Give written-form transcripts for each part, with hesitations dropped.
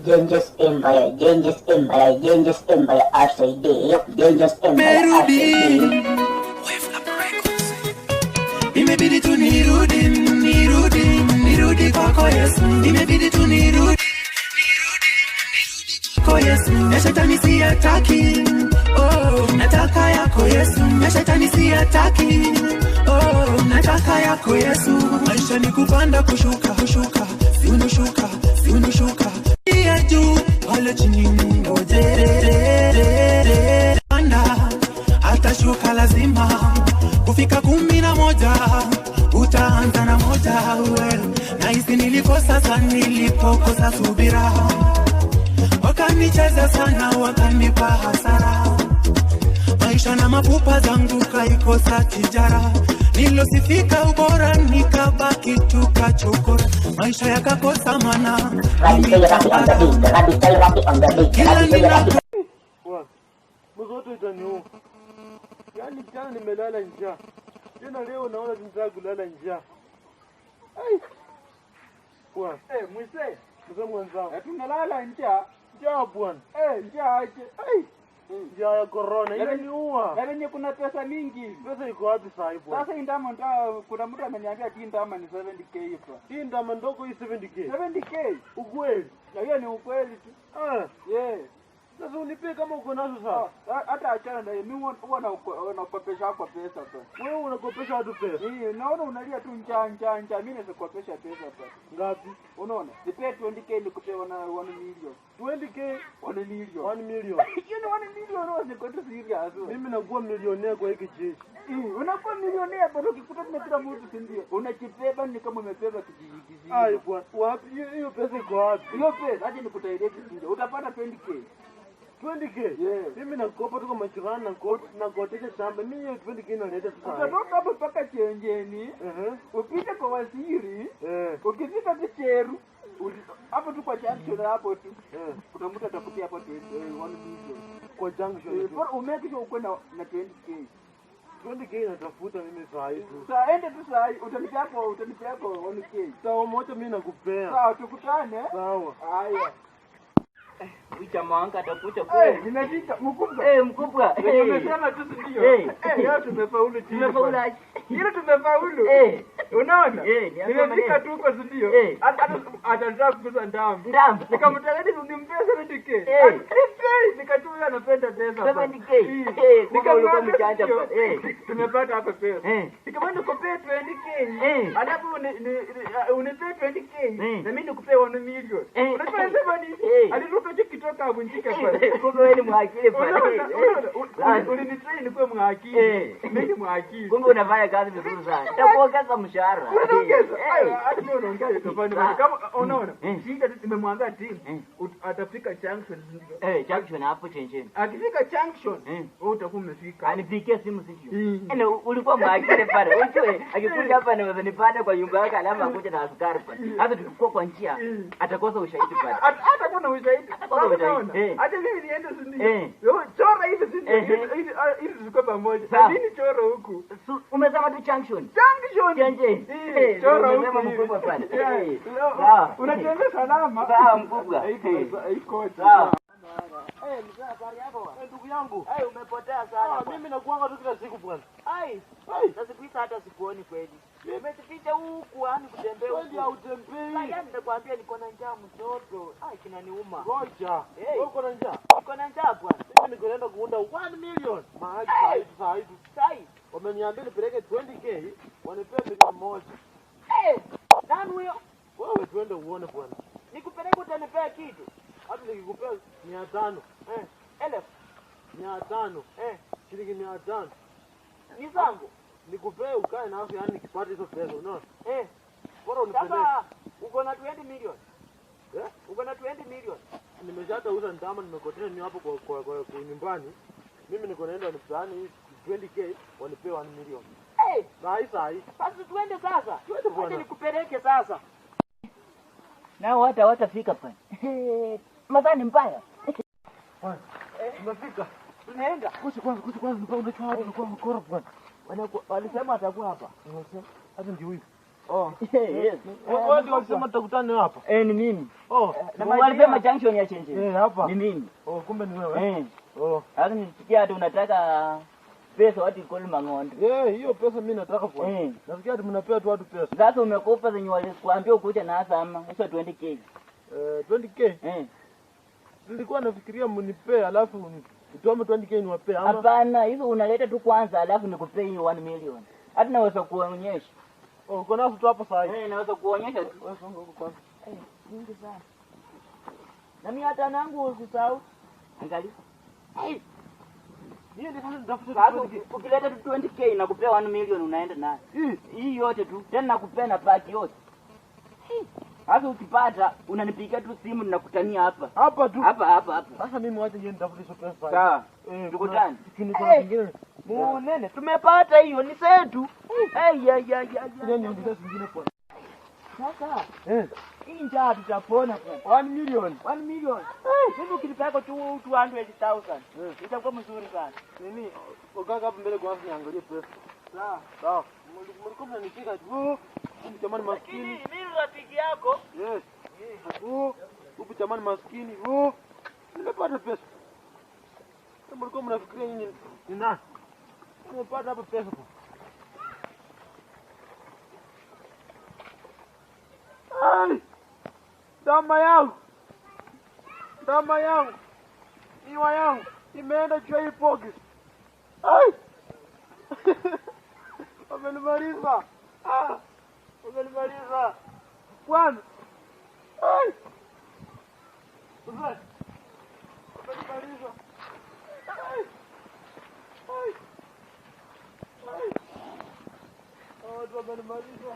Genghis Empire, Genghis Empire, Genghis Empire, RCD, yep, Genghis Empire, RCD. Imebidi tu nirudi kwako Yesu. Imebidi tu nirudi kwako Yesu. Na shetani siyataki, oh, nataka yako Yesu. Na shetani siyataki, oh, nataka yako Yesu. Maisha ni kupanda kushuka, si unushuka. Ya juu, wale chini ngoje. Panda, atashuka lazima. Kufika 11, utaanza na 1. Na hisi nilikosa sana, nilipokosa subira. Wakanicheza sana, wakanipa hasara. Maisha na mapupa zangu kaikosa tijara. Nilosifika ubora, nikabaki tukachokora. Maisha yakakosa mana. Mzoto itaniuma. Yani jana nimelala njaa. Tena leo naona tunataka kulala njaa. Ai. Bwana, mwise, mzee mwanzao. Tunalala njaa. Njaa bwana. Njaa aje. Ai. Njaa ya corona inaniua. Yaani kuna pesa mingi. Pesa iko wapi sasa hivi? Sasa indama ndio kuna mtu ameniambia indama ni 70k hapa. Indama ndogo hii 70k. 70k. Ukweli. Na hiyo ni ukweli tu. Yeah. Sasa unipe kama uko nazo sasa. Hata achana na mimi huwa nakopesha kwa pesa tu. Wewe unakopesha watu pesa? Naona unalia tu njaa. Mimi nasikopesha pesa tu. Ngapi? Unaona? Nipe 20k nikupe 1 million. 20k 1 million. 1 million. Hiyo ni 1 million wewe ni kwa serious. Mimi nakuwa milionea kwa hiki jeshi. Unakuwa milionea bado ukikuta kila mtu si ndio? Unachibeba ni kama umebeba kijiji. Ai bwana, wapi hiyo pesa iko wapi? Hiyo pesa aje nikutaeleze ndio. Utapata 20k. 20k? Yeah. Mimi nakopa tuko majirani na kotesha shamba. Mimi hiyo 20k naleta tu sana. Utatoka hapo paka chenjeni. Upite kwa waziri. Ukifika Kicheru, hapo tu kwa junction hapo tu. Kuna mtu atakutia hapo 1 million. Kwa junction. Umeke hiyo uko na 20k. 20k natafuta mimi saa hizi. Sasa ende tu saa hii utanipea hapo 1k. Sawa moja mimi nakupea. Sawa tukutane. Sawa. Haya. Wicha mwanga atakuja kweli. Nimefika mkubwa. Mkubwa. Tumesema tu ndio. Leo tumefaulu. Tumefaulu. Hilo tumefaulu. Unaona? Nimefika tu huko ndio. Atataka kukuza ndamu. Nikamtaleni nimpe 70k. Nikatuya anapenda pesa. 70k. Nikamwambia mchanja. Tumepata hapa pesa. Nikamwambia nikupee 20k. Alafu unipe 20k. Na mimi nikupe 1 million. Unasema nini? Aliruka kitoka avunjika pale. Kumbe wewe ni mwakili pale. Ulinitrain kwa mwakili. Mimi mwakili. Kumbe unafanya kazi vizuri sana. Nitakuongeza mshahara. Hata leo naongea tofauti. Kama unaona, shida nimemwambia team atafika junction ndio. Junction hapo chenjeni. Akifika junction, wewe utakuwa umefika. Anipigie simu sio. Ulikuwa mwakili pale. Wewe akikuja hapa na nipande kwa nyumba yake alama akuja na askari pale. Hata tukikuwa kwa njia atakosa ushahidi pale. Hatakuwa na ushahidi. Hata mimi niende sindio. Wewe chora hivi sindio. Hivi ziko pamoja. Nini chora huku? Umesema tu junction. Junction. Chora huku mkubwa pale. Unatembea salama. Sawa mkubwa. Iko sawa. Mzee habari yako? Ndugu yangu. Umepotea sana. Mimi nakuanga tu kila siku bwana. Na siku hizi hata sikuoni kweli. Umeficha huku yani kutembea huku. Kweli hautembei. Yaani nakwambia niko na njaa mtoto. Kinaniuma. Ngoja. Wewe uko na njaa? Niko na njaa bwana. Mimi niko naenda kuunda 1 million. Mahali sahihi. Wameniambia nipeleke 20k, wanipea milioni 1. Nani huyo? Wewe twende uone bwana. Nikupeleke utanipea kitu. Hata nikikupea 500. 500. Shilingi 500. Ni zangu. Nikupea ukae na afya yani nikipata hizo pesa, unaona? Bora unipeleke. Sasa uko na 20 million. Uko na 20 million. Nimeshata uza ndama nimekotea ni hapo kwa nyumbani. Mimi niko naenda nipani 20k wanipea 1 million. Sahi. Basi tuende sasa. Twende bwana. Acha nikupeleke sasa. Nao hata watafika pale. Masaa ni mbaya. Tunafika. Tunaenda. Kusi kwanza unachua hapo unakuwa mkora bwana. Walisema atakuwa hapa. Hata ndio huyu. Oh. Yes. Wewe ndio unasema tutakutana hapa? Ni mimi. Oh. Na walisema junction ya Chenje. Hapa. Ni mimi. Oh, kumbe ni wewe. Oh. Sasa nisikia hata unataka pesa watu ikoli Mang'ondo. Hiyo pesa mimi nataka kwa. Nasikia ati mnapea tu watu pesa. Sasa umekupa zenye walikwambia ukuje na hasa ama hizo 20k. 20k? Nilikuwa nafikiria mnipe alafu nitoe 20k niwape ama. Hapana, hizo unaleta tu kwanza alafu nikupe hiyo 1 million. Hata naweza kuonyesha. Uko nazo tu hapo sasa. Naweza kuonyesha tu. Wewe songa huko kwanza. Nyingi sana. Na mimi hata nangu usisahau. Angalia. Hiyo ndio nitafuta. Sasa ukileta tu 20k na kupea 1 million unaenda nayo. Hii yote tu. Tena nakupea na paki yote. Sasa ukipata unanipigia tu simu ninakutania hapa. Hapa tu. Hapa. Sasa mimi wacha yeye nitafuta hizo pesa. Sawa. Tukutane. Lakini kuna kingine. Munene, tumepata hiyo ni zetu. Ya. Ndio ndio zingine kwa. Sasa. Hii njaa tutapona kwa 1 million. 1 million. Mimi ukilipaka tu 200,000. Itakuwa mzuri sana. Nini? Ukaka hapo mbele kwanza niangalie pesa. Sawa. Mlikuwa mnanishika tu. Jamani maskini. Mimi rafiki yako. Yes. Upi jamani maskini. Nimepata pesa. Mlikuwa mnafikiria nyinyi ni nani? Nimepata hapa pesa. Dama yangu. Iwa yangu. Imeenda juu hii box. Wamenimaliza. Wamenimaliza. Bwana. Wamenimaliza. Wamenimaliza.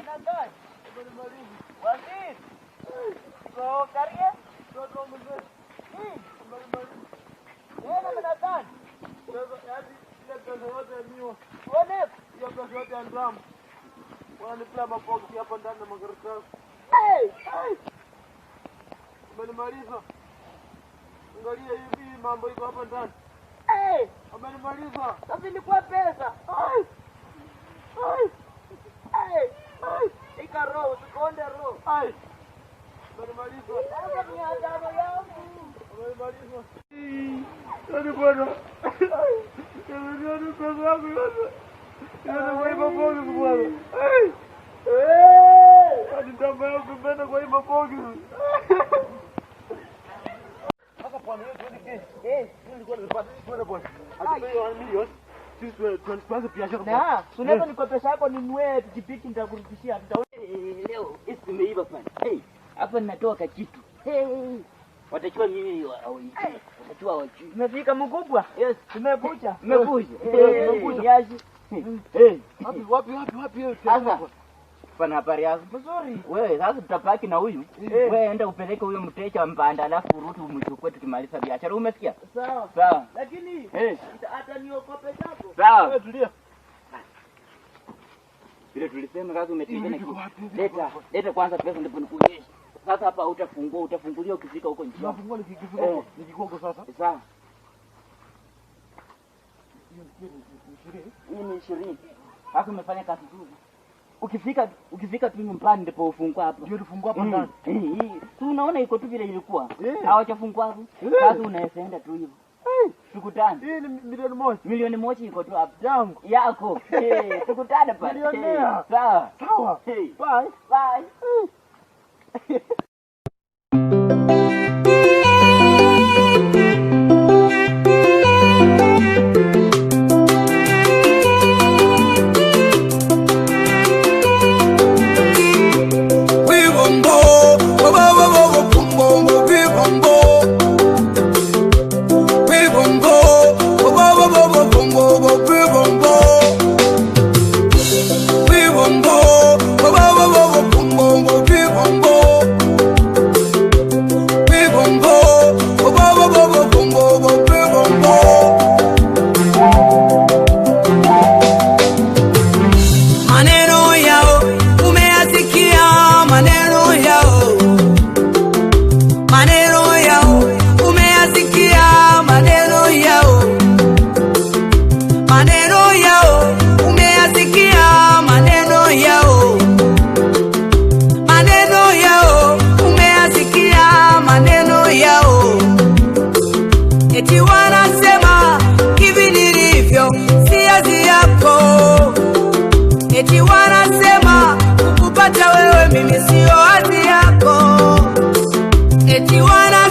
Nandai. Wazir. So kariye. Toto mzee. Wamenimaliza. Nandai. Ile pesa yote miwa. Wone. Ile pesa yote andamu. Wananipea maboksi hapa ndani na makaratasi. Wamenimaliza. Angalia hivi mambo iko hapa ndani. Wamenimaliza. Sasa ilikuwa pesa. Ika roho, usikonde roho. Wamenimaliza. Sasa ni adhabu yangu. Wamenimaliza. Yaani bwana. Yaani pesa yangu yote. Yaani kwa hivyo bogi bwana. Yaani ndamba yangu mbele kwa hivyo bogi. Hapa bwana hiyo nilikuwa nimepata bwana bwana. Atupe 1 million. Sisi tuanze biashara. Na, unaweza nikopesha yako ninunue pikipiki nitakurudishia. Leo hizi imeiva sana. Hapa ninatoka kitu. Watachua mimi watachua wachi. Umefika mkubwa? Yes, tumekuja. Yaji. Wapi hiyo? Sasa pana habari yako. Nzuri. Wewe sasa tutapaki na huyu. Wewe enda upeleke huyo mteja Mpanda alafu urudi umchukue tukimaliza biashara. Umesikia? Sawa. Lakini hata niokope chako. Sawa. Tulia. Vile tulisema sasa umetinga na kitu. Leta kwanza pesa ndipo nikuonyeshe. Sasa hapa utafungulia ukifika huko njia. Nafungua nikifika huko. Nikikuwa huko sasa. Sawa. Hiyo ni 20. Hii ni 20. Sasa umefanya kazi nzuri. Ukifika tu nyumbani ndipo ufungua hapo. Ndio tufungua hapo ndani. Tu unaona iko tu vile ilikuwa. Hawajafungua hapo. Sasa unaenda tu hivyo. Tukutane. Hii ni milioni moja. Milioni moja iko tu hapo. Yangu. Yako. Tukutane pale. Milionea. Sawa. Bye. Bye. mimi sio hadhi yako, eti wana